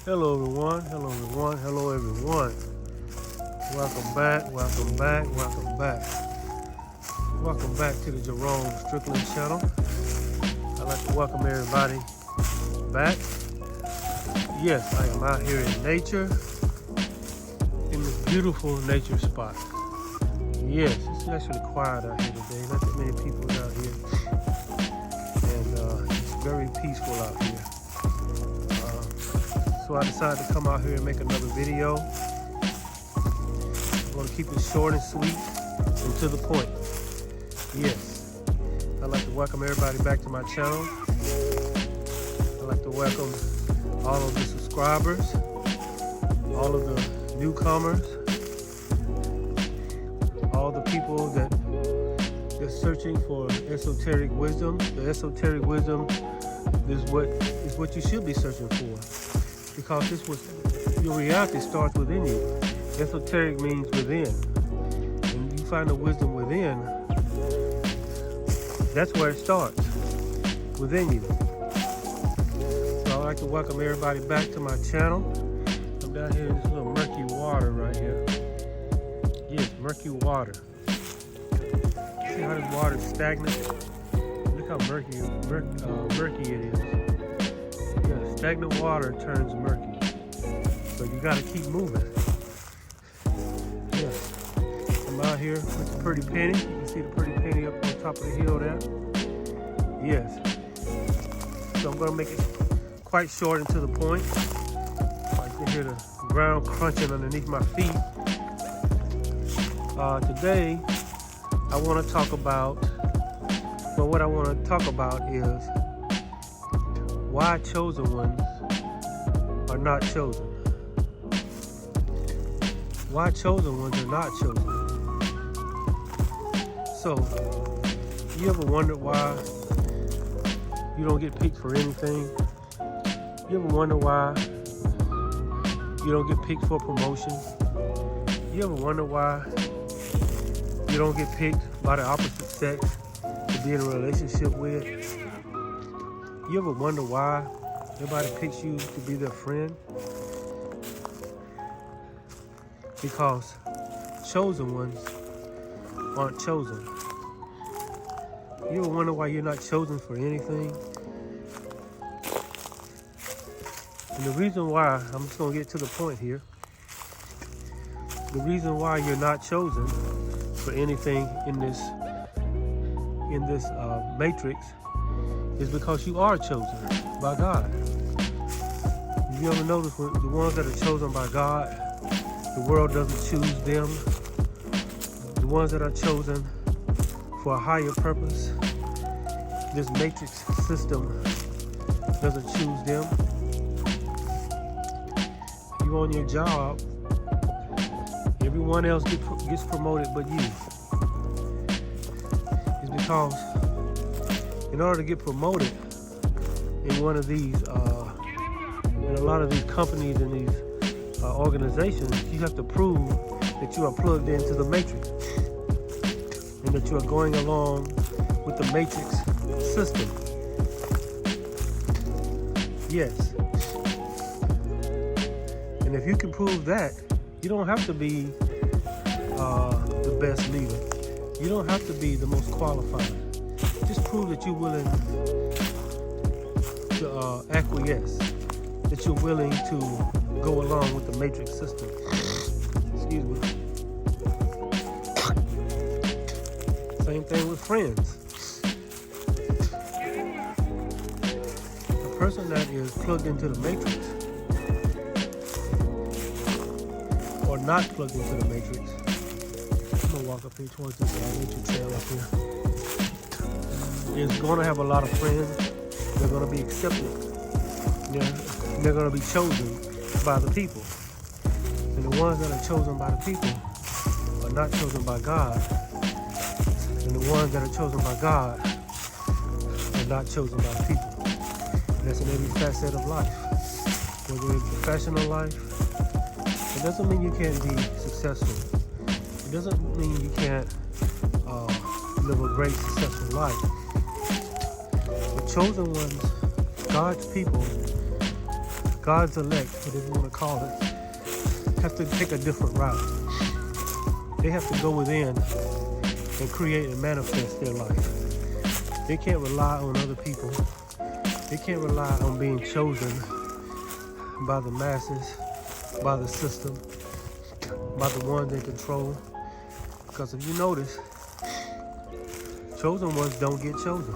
Hello everyone, hello everyone, hello everyone. Welcome back, welcome back, welcome back. Welcome back to the Jerome Strickland channel. I'd like to welcome everybody back. Yes, I am out here in nature, in this beautiful nature spot. Yes, it's actually quiet out here today, not that many people out here. And it's very peaceful out here. So I decided to come out here and make another video. I'm going to keep it short and sweet and to the point. Yes, I'd like to welcome everybody back to my channel. I'd like to welcome all of the subscribers, all of the newcomers, all the people that are searching for esoteric wisdom. The esoteric wisdom is what you should be searching for. Because your reality starts within you. Esoteric means within. And you find the wisdom within, that's where it starts, within you. So I'd like to welcome everybody back to my channel. I'm down here in this little murky water right here. Yes, murky water. See how this water is stagnant? Look how murky it is. Yeah, stagnant water turns murky. So you gotta keep moving. Yeah. I'm out here with the pretty penny. You can see the pretty penny up on top of the hill there. Yes. So I'm gonna make it quite short and to the point. I can hear the ground crunching underneath my feet. Today, I wanna talk about, what I wanna talk about is why chosen ones are not chosen. Why chosen ones are not chosen. So, you ever wondered why you don't get picked for anything? You ever wonder why you don't get picked for promotion? You ever wonder why you don't get picked by the opposite sex to be in a relationship with? You ever wonder why nobody picks you to be their friend? Because chosen ones aren't chosen. You ever wonder why you're not chosen for anything? And the reason why, I'm just gonna get to the point here. The reason why you're not chosen for anything in this matrix is because you are chosen by God. Have you ever noticed when the ones that are chosen by God, the world doesn't choose them? The ones that are chosen for a higher purpose, this matrix system doesn't choose them. You on your job, everyone else gets promoted but you. It's because in order to get promoted in one of these, in a lot of these companies and these organizations, you have to prove that you are plugged into the matrix and that you are going along with the matrix system. Yes. And if you can prove that, you don't have to be the best leader. You don't have to be the most qualified. Just prove that you're willing to acquiesce, that you're willing to go along with the matrix system. Excuse me. Same thing with friends. A person that is plugged into the matrix or not plugged into the matrix. I'm gonna walk up here towards this nature trail up here. Is going to have a lot of friends. They're going to be accepted. They're going to be chosen by the people. And the ones that are chosen by the people are not chosen by God. And the ones that are chosen by God are not chosen by the people. And that's in every facet of life. Whether it's professional life, it doesn't mean you can't be successful. It doesn't mean you can't live a great, successful life. The chosen ones, God's people, God's elect, whatever you want to call it, have to take a different route. They have to go within and create and manifest their life. They can't rely on other people. They can't rely on being chosen by the masses, by the system, by the ones in control. Because if you notice, chosen ones don't get chosen.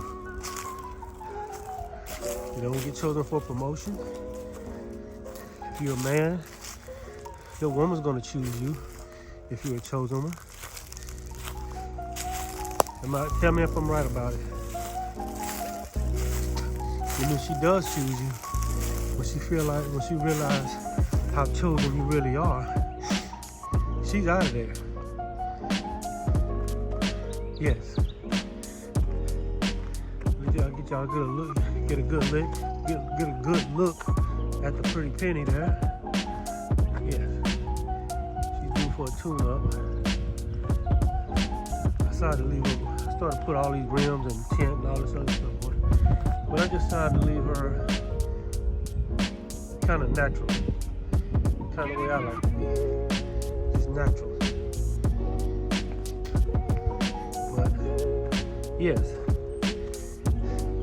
You don't get chosen for promotion. If you're a man, your woman's gonna choose you if you're a chosen one. Tell me if I'm right about it. And when she does choose you, when she realizes how chosen you really are, she's out of there. Yes. I'll get y'all a good look, get a good look at the pretty penny there. Yes. She's due for a tune-up. I started to put all these rims and tint and all this other stuff on it. But I just decided to leave her kind of natural. Kind of the way I like to be. Just natural. But, yes.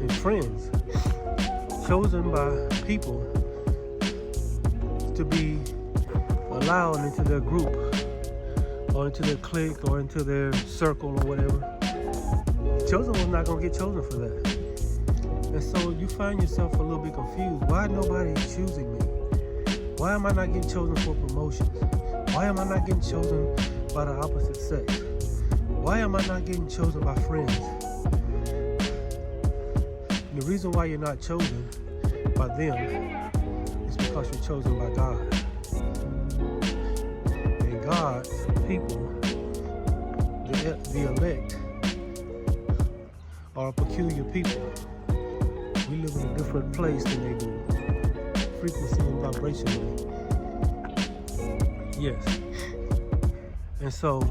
And friends, chosen by people to be allowed into their group or into their clique or into their circle or whatever. Chosen was not going to get chosen for that. And so you find yourself a little bit confused. Why nobody is choosing me? Why am I not getting chosen for promotions? Why am I not getting chosen by the opposite sex? Why am I not getting chosen by friends? And the reason why you're not chosen by them is because you're chosen by God. And God's people, the elect, are a peculiar people. We live in a different place than they do, frequency and vibrationally. Yes. And so,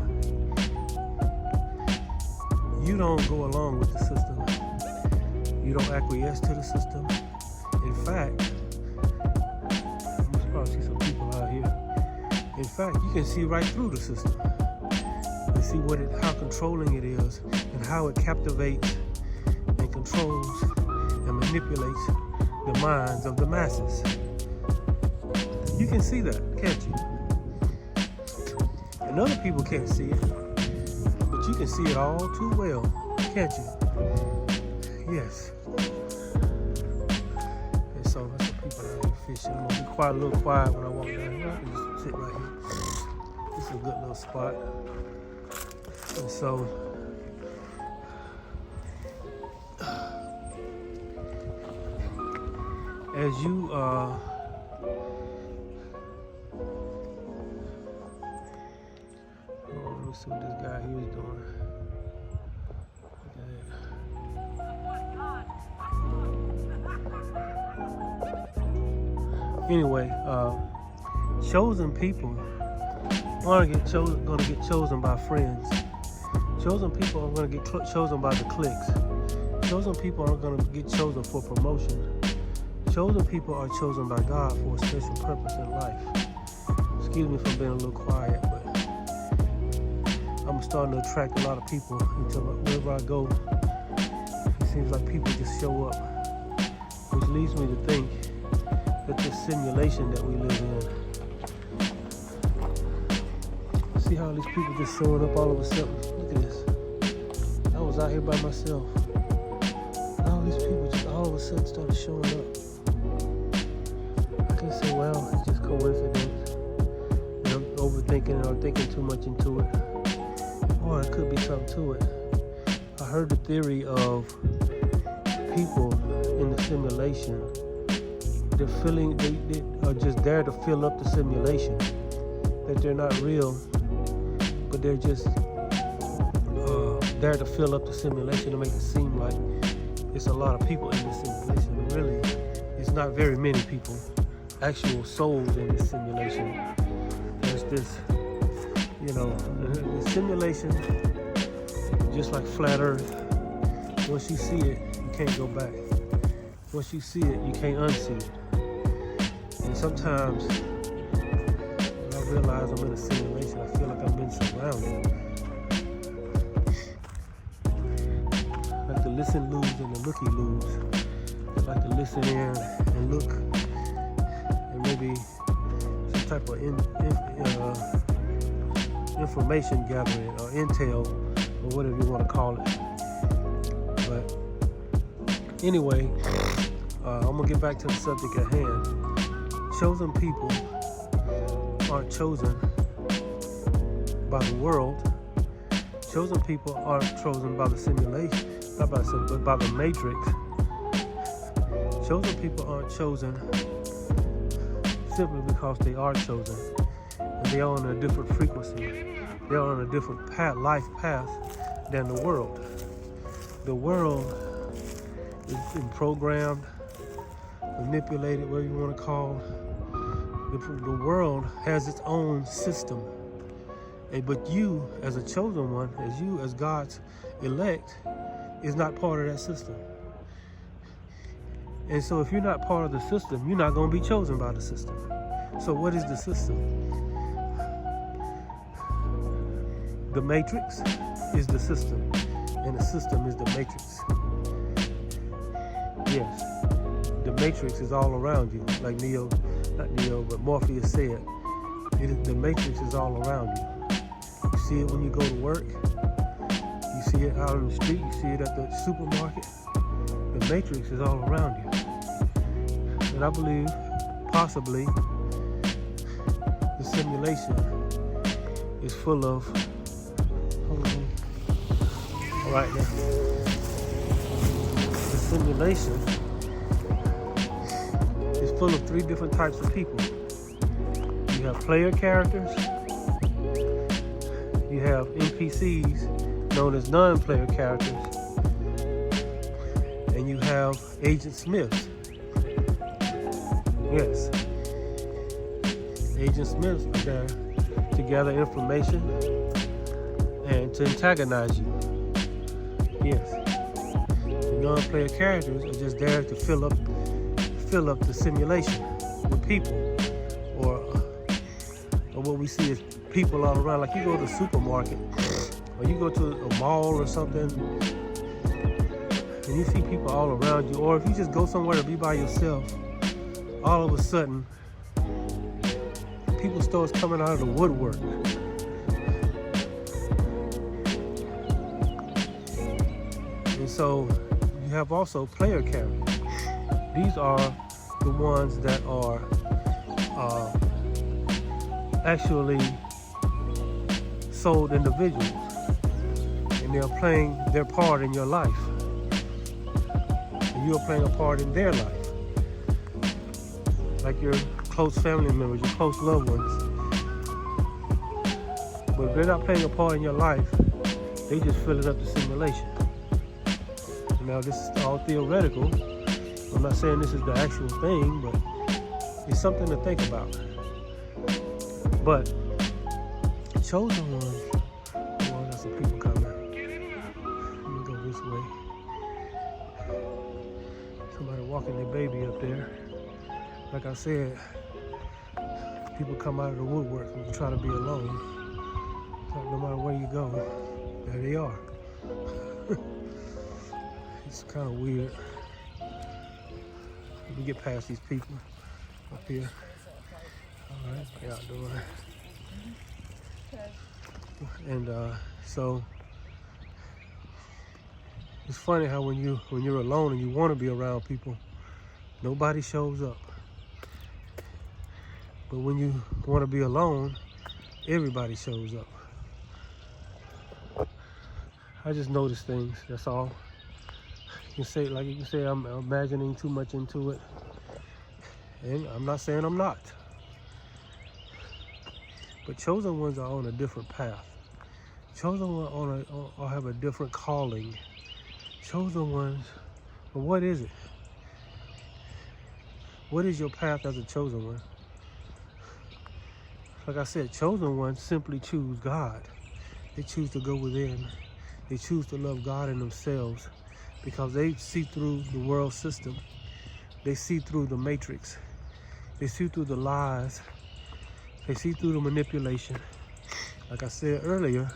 you don't go along with the system. You don't acquiesce to the system. In fact, you must probably see some people out here. In fact, you can see right through the system and see how controlling it is and how it captivates and controls and manipulates the minds of the masses. You can see that, can't you? And other people can't see it, but you can see it all too well, can't you? Yes. And so that's the people that are fishing. I'm gonna be a little quiet when I walk down here. I can just sit right here. This is a good little spot. And so, as you let me see what this guy here is doing. Anyway, chosen people are gonna get chosen by friends. Chosen people are gonna get chosen by the cliques. Chosen people aren't gonna get chosen for promotion. Chosen people are chosen by God for a special purpose in life. Excuse me for being a little quiet, but I'm starting to attract a lot of people into wherever I go. It seems like people just show up, which leads me to think that this simulation that we live in. See how these people just showing up all of a sudden? Look at this. I was out here by myself. And all these people just all of a sudden started showing up. I can say, well, it's just coincidence. And I'm overthinking it or thinking too much into it. Or it could be something to it. I heard the theory of people in the simulation. They are just there to fill up the simulation. That they're not real, but they're just there to fill up the simulation to make it seem like it's a lot of people in the simulation. Really, it's not very many people, actual souls in this simulation. There's this, the simulation, just like flat Earth. Once you see it, you can't go back. Once you see it, you can't unsee it. And sometimes when I realize I'm in a simulation, I feel like I'm being surrounded. I like to listen lose and the looky lose. I like to listen in and look, and maybe some type of information gathering or intel or whatever you want to call it. But anyway, I'm gonna get back to the subject at hand. Chosen people aren't chosen by the world. Chosen people aren't chosen by the simulation, not by the sim, but by the matrix. Chosen people aren't chosen simply because they are chosen, and they are on a different frequency. They are on a different life path than the world. The world is been programmed, manipulated, whatever you want to call. The world has its own system, but you, as a chosen one, as you, as God's elect, is not part of that system. And so if you're not part of the system, you're not going to be chosen by the system. So what is the system? The matrix is the system, and the system is the matrix. Yes, the matrix is all around you, like but Morpheus said. The matrix is all around you. You see it when you go to work. You see it out on the street. You see it at the supermarket. The matrix is all around you. And I believe, possibly, the simulation is full of, all right now, the simulation is full of 3 different types of people. You have player characters, you have NPCs known as non-player characters, and you have Agent Smiths. Yes. Agent Smiths are there to gather information and to antagonize you. Yes. The non-player characters are just there to fill up the simulation with people, or what we see is people all around. Like you go to the supermarket, or you go to a mall or something, and you see people all around you, or if you just go somewhere to be by yourself, all of a sudden, people starts coming out of the woodwork. And so you have also player characters. These are the ones that are actually sold individuals, and they're playing their part in your life, and you're playing a part in their life. Like your close family members, your close loved ones. But if they're not playing a part in your life, they just filling up the simulation. Now this is all theoretical. I'm not saying this is the actual thing, but it's something to think about. But chosen ones, oh, I got some people coming. Let me go this way. Somebody walking their baby up there. Like I said, people come out of the woodwork and try to be alone. No matter where you go, there they are. It's kind of weird. Let me get past these people up here. All right, they out doing it. And so it's funny how when you're alone and you want to be around people, nobody shows up. But when you want to be alone, everybody shows up. I just notice things, that's all. You can say I'm imagining too much into it. And I'm not saying I'm not. But chosen ones are on a different path. Chosen ones have a different calling. Chosen ones, but what is it? What is your path as a chosen one? Like I said, chosen ones simply choose God. They choose to go within. They choose to love God and themselves because they see through the world system. They see through the matrix. They see through the lies. They see through the manipulation. Like I said earlier,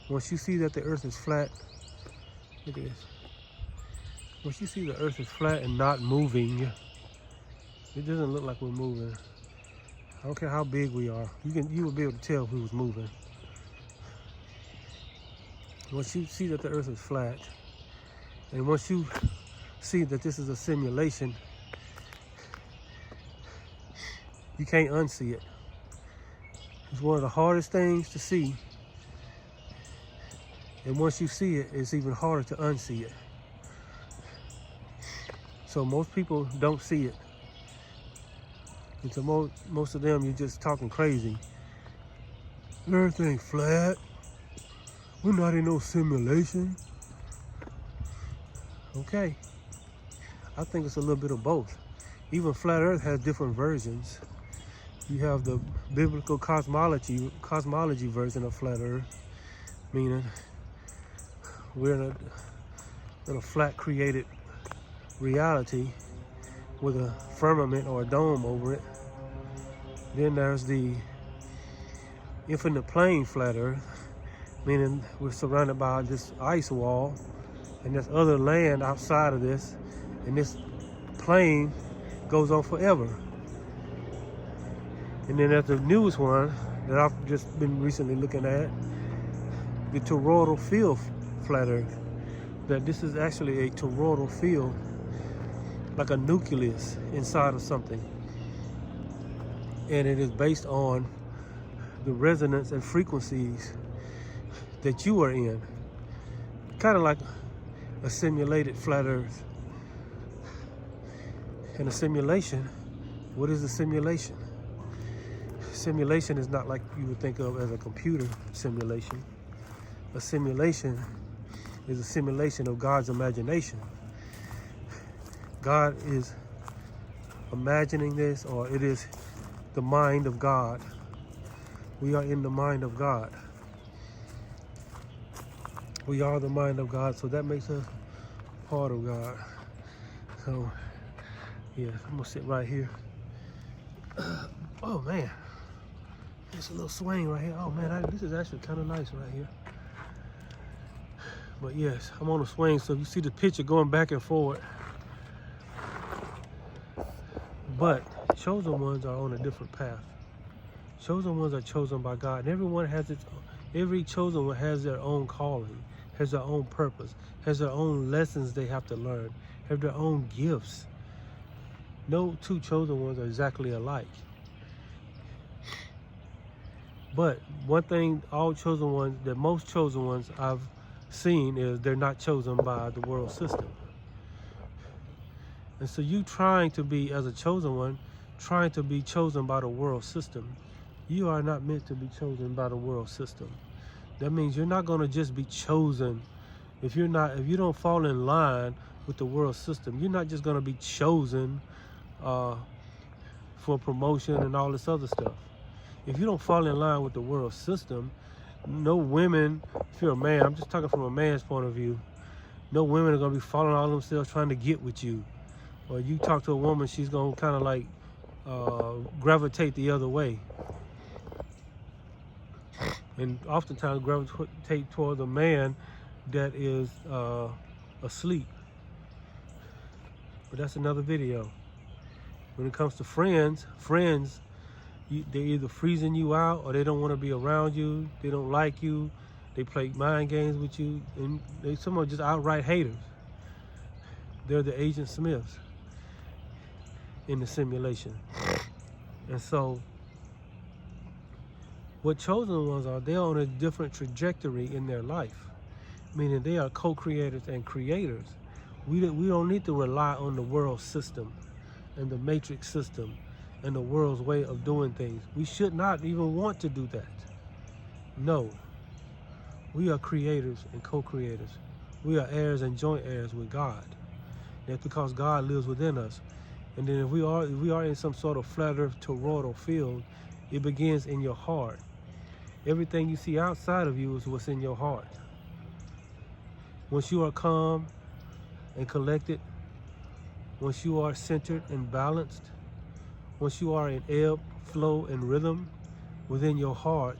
once you see that the earth is flat, look at this. Once you see the earth is flat and not moving, it doesn't look like we're moving. I don't care how big we are. You would be able to tell if we was moving. Once you see that the earth is flat, and once you see that this is a simulation, you can't unsee it. It's one of the hardest things to see. And once you see it, it's even harder to unsee it. So most people don't see it. And to most of them, you're just talking crazy. Earth ain't flat. We're not in no simulation. Okay. I think it's a little bit of both. Even flat earth has different versions. You have the biblical cosmology version of flat earth, meaning we're in a flat created reality with a firmament or a dome over it. Then there's the infinite plane flat earth, meaning we're surrounded by this ice wall and there's other land outside of this, and this plane goes on forever. And then there's the newest one that I've just been recently looking at, the toroidal field flat earth. That this is actually a toroidal field, like a nucleus inside of something. And it is based on the resonance and frequencies that you are in. Kind of like a simulated flat earth. And a simulation, what is a simulation? Simulation is not like you would think of as a computer simulation. A simulation is a simulation of God's imagination. God is imagining this, or it is the mind of God. We are in the mind of God. We are the mind of God, so that makes us part of God. So, yeah, I'm gonna sit right here. Oh man, it's a little swing right here. Oh man, this is actually kind of nice right here. But yes, I'm on a swing, so you see the picture going back and forward. But chosen ones are on a different path. Chosen ones are chosen by God, and every chosen one has their own calling, has their own purpose, has their own lessons they have to learn, have their own gifts. No two chosen ones are exactly alike. But one thing most chosen ones I've seen is they're not chosen by the world system. And so you trying to be, as a chosen one, trying to be chosen by the world system, you are not meant to be chosen by the world system. That means you're not going to just be chosen. If you don't fall in line with the world system, you're not just going to be chosen for promotion and all this other stuff. If you don't fall in line with the world system, no women, if you're a man, I'm just talking from a man's point of view, no women are going to be falling all themselves trying to get with you. Or you talk to a woman, she's going to kind of like gravitate the other way. And oftentimes gravitate towards a man that is asleep. But that's another video. When it comes to friends, they're either freezing you out, or they don't want to be around you. They don't like you. They play mind games with you, and some are just outright haters. They're the Agent Smiths in the simulation. And so what chosen ones are, they're on a different trajectory in their life, meaning they are co-creators and creators. We don't need to rely on the world system and the matrix system and the world's way of doing things. We should not even want to do that. No. We are creators and co-creators. We are heirs and joint heirs with God. That's because God lives within us. And then if we are in some sort of flat earth toroidal field, it begins in your heart. Everything you see outside of you is what's in your heart. Once you are calm and collected, once you are centered and balanced, once you are in ebb, flow, and rhythm within your heart,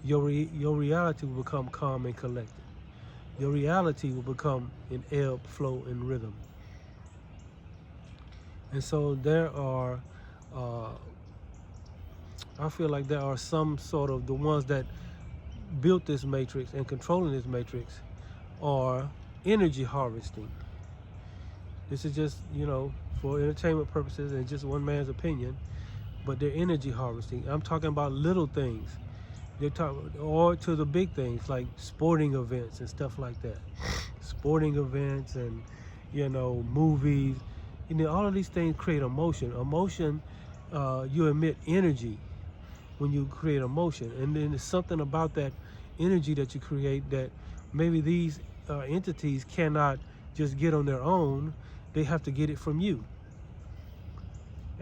your reality will become calm and collected. Your reality will become in ebb, flow, and rhythm. And so there are, I feel like there are some sort of the ones that built this matrix and controlling this matrix are energy harvesting. This is just, for entertainment purposes and just one man's opinion, but they're energy harvesting. I'm talking about little things. They're talking, or to the big things like sporting events and stuff like that. Sporting events and, movies. All of these things create emotion. Emotion, you emit energy when you create emotion. And then there's something about that energy that you create that maybe these entities cannot just get on their own. They have to get it from you.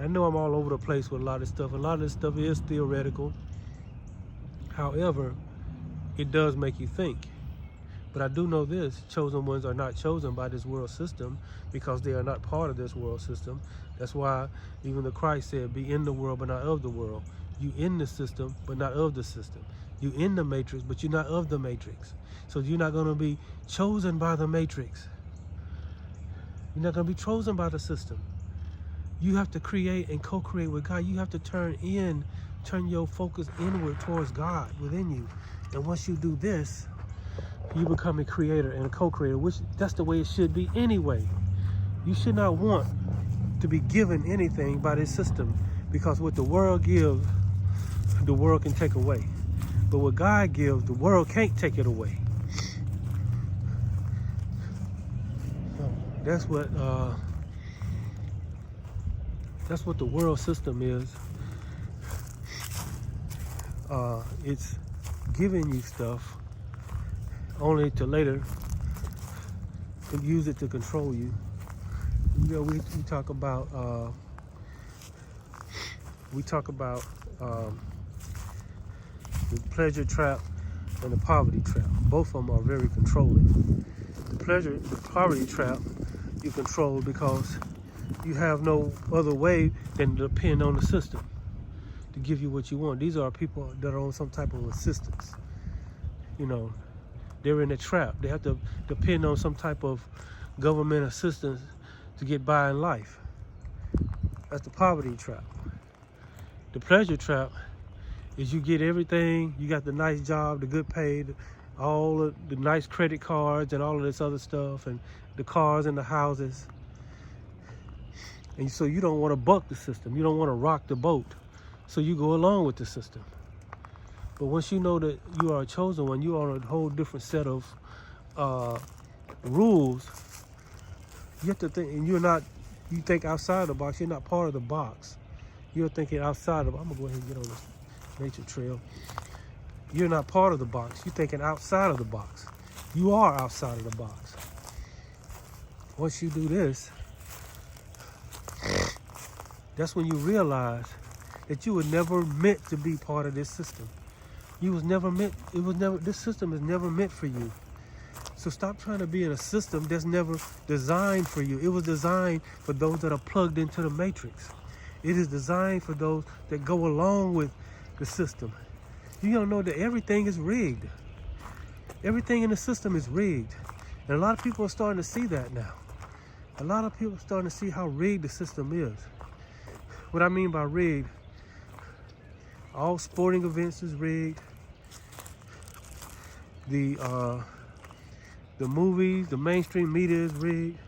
I know I'm all over the place with a lot of stuff. A lot of this stuff is theoretical. However, it does make you think. But I do know this: chosen ones are not chosen by this world system because they are not part of this world system. That's why even the Christ said, be in the world but not of the world. You in the system but not of the system. You in the matrix but you're not of the matrix. So you're not going to be chosen by the matrix. You're not going to be chosen by the system. You have to create and co-create with God. You have to turn your focus inward towards God within you. And once you do this, you become a creator and a co-creator, which that's the way it should be anyway. You should not want to be given anything by this system, because what the world gives, the world can take away. But what God gives, the world can't take it away. That's what the world system is. It's giving you stuff only to later use it to control you. We talk about the pleasure trap and the poverty trap. Both of them are very controlling. The poverty trap, you control because you have no other way than to depend on the system to give you what you want. These are people that are on some type of assistance. They're in a trap. They have to depend on some type of government assistance to get by in life. That's the poverty trap. The pleasure trap is you get everything. You got the nice job, the good pay, all of the nice credit cards and all of this other stuff, and the cars and the houses. And so you don't want to buck the system. You don't want to rock the boat. So you go along with the system. But once you know that you are a chosen one, you are on a whole different set of rules. You have to think, and you think outside the box. You're not part of the box. You're thinking outside of, I'm gonna go ahead and get on this nature trail. You're not part of the box. You're thinking outside of the box. You are outside of the box. Once you do this, that's when you realize that you were never meant to be part of this system. This system is never meant for you. So stop trying to be in a system that's never designed for you. It was designed for those that are plugged into the matrix. It is designed for those that go along with the system. You don't know that everything is rigged. Everything in the system is rigged. And a lot of people are starting to see that now. A lot of people are starting to see how rigged the system is. What I mean by rigged, all sporting events is rigged. The movies, the mainstream media is rigged.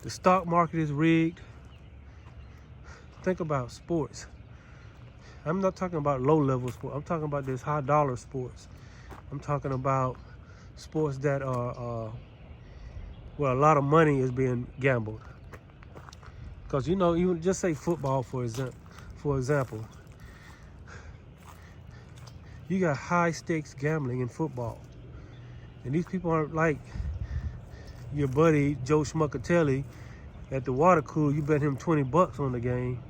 The stock market is rigged. Think about sports. I'm not talking about low-level sports. I'm talking about this high-dollar sports. I'm talking about sports that are where a lot of money is being gambled. Because even just say football for example. You got high-stakes gambling in football. And these people aren't like your buddy Joe Schmuckatelli at the water cooler. You bet him $20 on the game.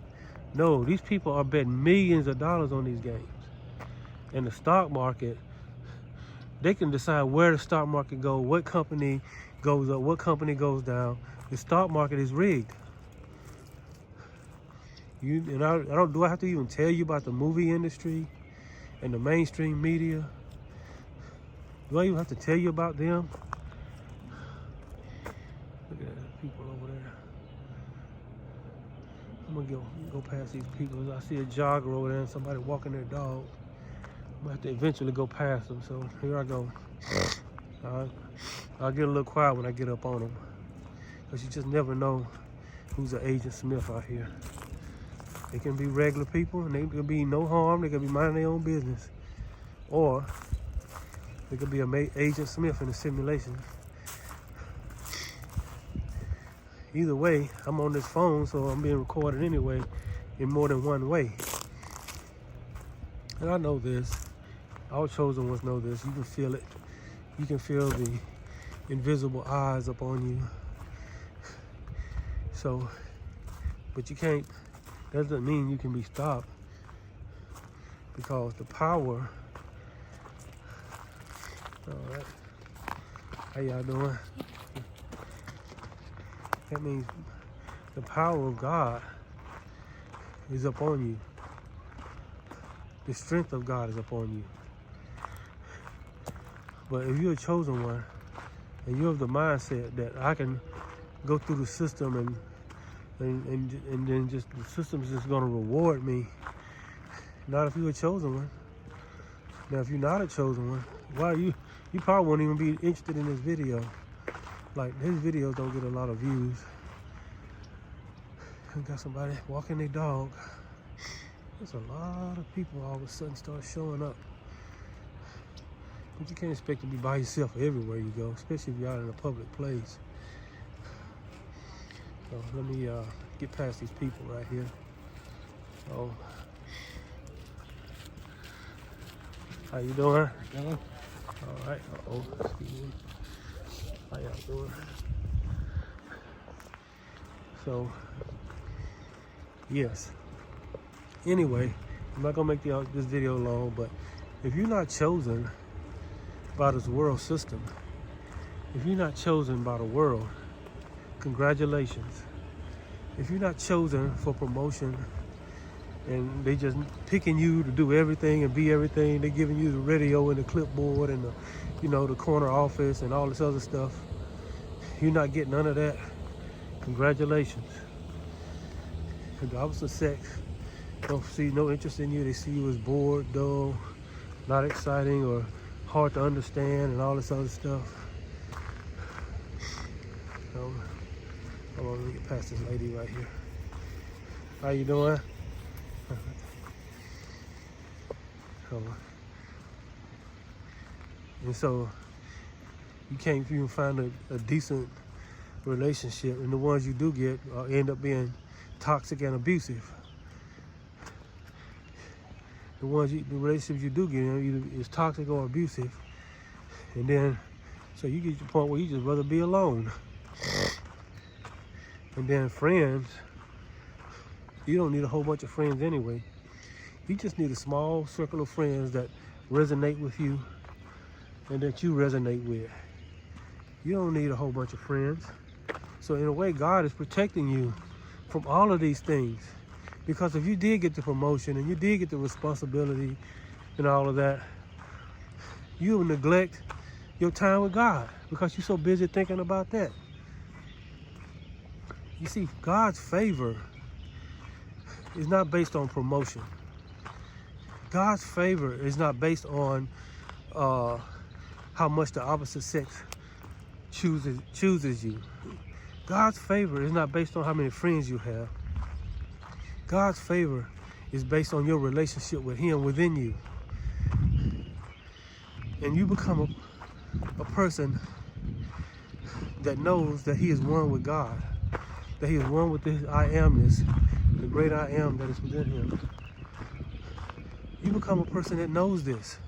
No, these people are betting millions of dollars on these games. And the stock market, they can decide where the stock market goes, what company goes up, what company goes down. The stock market is rigged. Do I have to even tell you about the movie industry and the mainstream media? Do I even have to tell you about them? Look at that, people over there. I'm gonna go past these people. I see a jogger over there and somebody walking their dog. I'm gonna have to eventually go past them, so here I go. I'll get a little quiet when I get up on them, because you just never know who's an Agent Smith out here. They can be regular people, and they can be no harm. They can be minding their own business. Or they could be an Agent Smith in a simulation. Either way, I'm on this phone, so I'm being recorded anyway in more than one way. And I know this. Our chosen ones know this. You can feel it. You can feel the invisible eyes upon you. So, but you can't, that doesn't mean you can be stopped, because the power, all right, how y'all doing? That means the power of God is upon you. The strength of God is upon you. But if you're a chosen one, and you have the mindset that I can go through the system and then just the system's just gonna reward me. Not if you're a chosen one. Now if you're not a chosen one, why you probably won't even be interested in this video. Like, his videos don't get a lot of views. I got somebody walking their dog. There's a lot of people all of a sudden start showing up. But you can't expect to be by yourself everywhere you go, especially if you're out in a public place. So let me get past these people right here. So, how you doing? All right. Uh-oh. Excuse me. How y'all doing? So, yes. Anyway, I'm not gonna make this video long, but if you're not chosen by this world system, if you're not chosen by the world, congratulations. If you're not chosen for promotion and they just picking you to do everything and be everything, they're giving you the radio and the clipboard and the corner office and all this other stuff, you're not getting none of that, congratulations. And the opposite sex don't see no interest in you. They see you as bored, dull, not exciting, or hard to understand and all this other stuff. So, hold on, let me get past this lady right here. How you doing? And so you can't even find a decent relationship, and the ones you do get end up being toxic and abusive. The relationships you do get in either is toxic or abusive, and then so you get to the point where you just rather be alone. And then friends, you don't need a whole bunch of friends anyway. You just need a small circle of friends that resonate with you and that you resonate with. You don't need a whole bunch of friends. So in a way, God is protecting you from all of these things. Because if you did get the promotion and you did get the responsibility and all of that, you will neglect your time with God because you're so busy thinking about that. You see, God's favor is not based on promotion. God's favor is not based on how much the opposite sex chooses you. God's favor is not based on how many friends you have. God's favor is based on your relationship with Him within you. And you become a person that knows that he is one with God, that he is one with this I amness, the great I am that is within him. You become a person that knows this.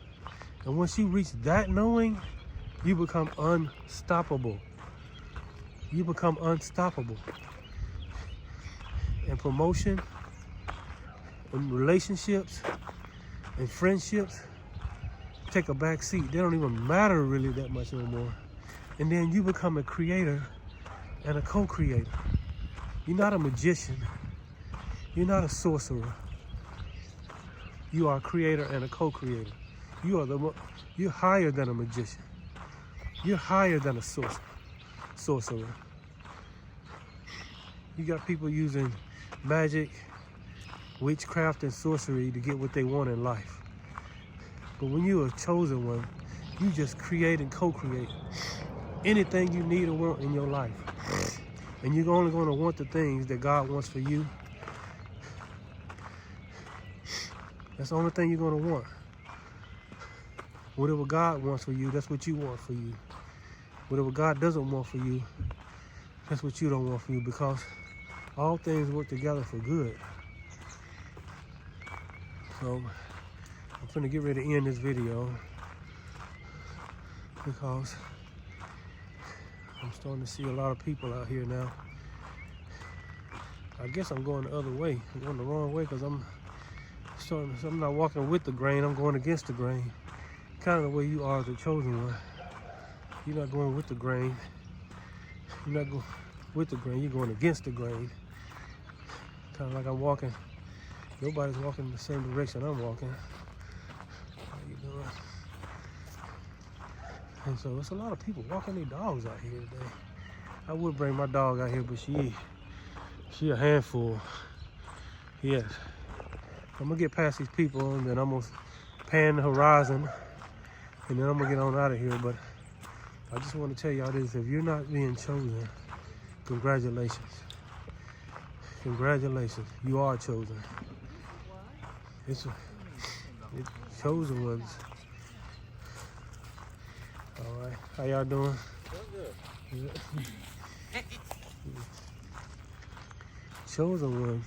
And once you reach that knowing, you become unstoppable. You become unstoppable. And promotion, and relationships, and friendships take a back seat. They don't even matter really that much anymore. And then you become a creator and a co-creator. You're not a magician. You're not a sorcerer. You are a creator and a co-creator. You're higher than a magician. You're higher than a sorcerer. You got people using magic, witchcraft, and sorcery to get what they want in life. But when you're a chosen one, you just create and co-create anything you need or want in your life. And you're only going to want the things that God wants for you. That's the only thing you're going to want. Whatever God wants for you, that's what you want for you. Whatever God doesn't want for you, that's what you don't want for you, because all things work together for good. So I'm finna get ready to end this video because I'm starting to see a lot of people out here now. I guess I'm going the other way. I'm going the wrong way because I'm not walking with the grain, I'm going against the grain. Kind of the way you are the chosen one. You're not going with the grain. You're not going with the grain, you're going against the grain. Kind of like I'm walking. Nobody's walking in the same direction I'm walking. How you doing? And so it's a lot of people walking their dogs out here today. I would bring my dog out here, but she a handful. Yes. I'm gonna get past these people and then I'm gonna pan the horizon and then I'm gonna get on out of here. But I just want to tell y'all this: if you're not being chosen, congratulations. Congratulations, you are chosen. It's chosen ones. All right, how y'all doing? Good. Chosen ones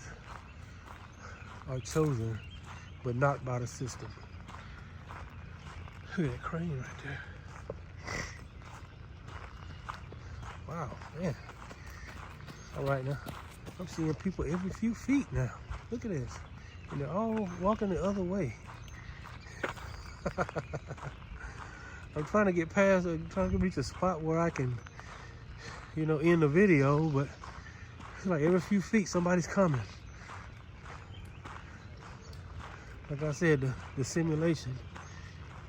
are chosen, but not by the system. Look at that crane right there. Wow, man. All right now, I'm seeing people every few feet now. Look at this. And they're all walking the other way. I'm trying to get past, I'm trying to reach a spot where I can, end the video, but it's like every few feet somebody's coming. Like I said, the simulation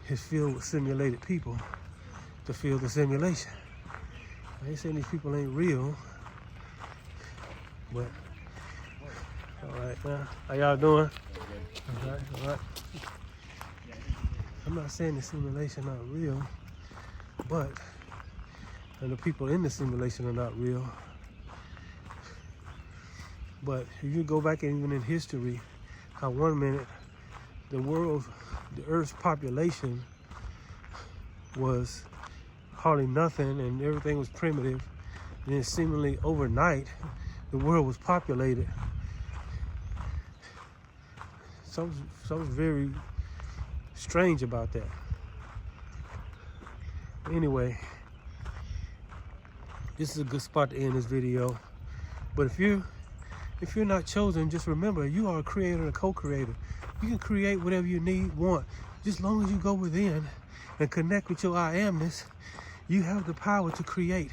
is filled with simulated people to fill the simulation. I ain't saying these people ain't real, but all right now, how y'all doing? All right. I'm not saying the simulation not real, and the people in the simulation are not real. But if you go back and even in history, how one minute the Earth's population was hardly nothing and everything was primitive, and then seemingly overnight the world was populated. Something's very strange about that. Anyway, this is a good spot to end this video. But if you're not chosen, just remember, you are a creator and a co-creator. You can create whatever you want. Just as long as you go within and connect with your I amness, you have the power to create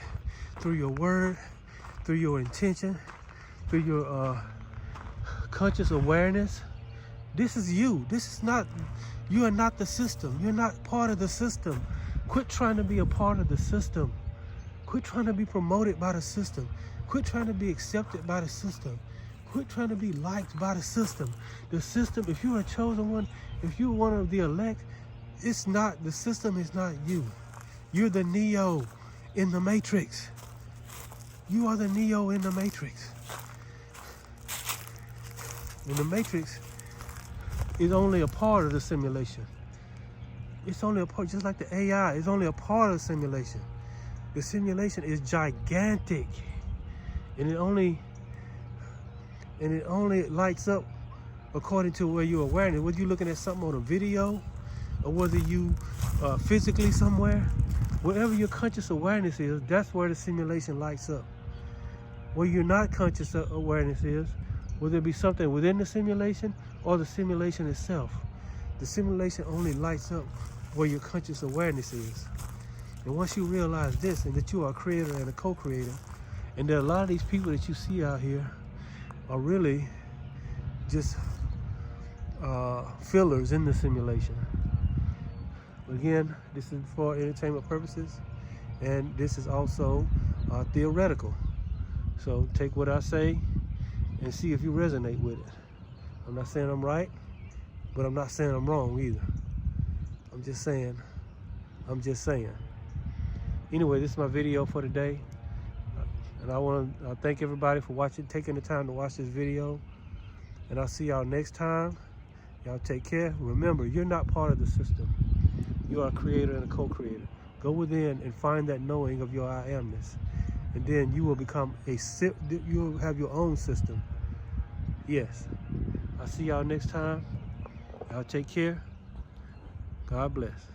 through your word, through your intention, through your conscious awareness. This is you. You are not the system. You're not part of the system. Quit trying to be a part of the system. Quit trying to be promoted by the system. Quit trying to be accepted by the system. Quit trying to be liked by the system. The system, if you're a chosen one, if you're one of the elect, the system is not you. You're the Neo in the Matrix. You are the Neo in the Matrix. And the Matrix is only a part of the simulation. It's only a part, just like the AI, it's only a part of the simulation. The simulation is gigantic. And it only lights up according to where your awareness, whether you're looking at something on a video or whether you physically somewhere, wherever your conscious awareness is, that's where the simulation lights up. Where you're not conscious awareness is, whether it be something within the simulation or the simulation itself, the simulation only lights up where your conscious awareness is. And once you realize this, and that you are a creator and a co-creator, and that a lot of these people that you see out here are really just fillers in the simulation. Again, this is for entertainment purposes, and this is also theoretical. So take what I say and see if you resonate with it. I'm not saying I'm right, but I'm not saying I'm wrong either. I'm just saying. Anyway, this is my video for today. And I want to thank everybody for taking the time to watch this video. And I'll see y'all next time. Y'all take care. Remember, you're not part of the system. You are a creator and a co-creator. Go within and find that knowing of your I amness. And then you will become you'll have your own system. Yes. I'll see y'all next time. Y'all take care. God bless.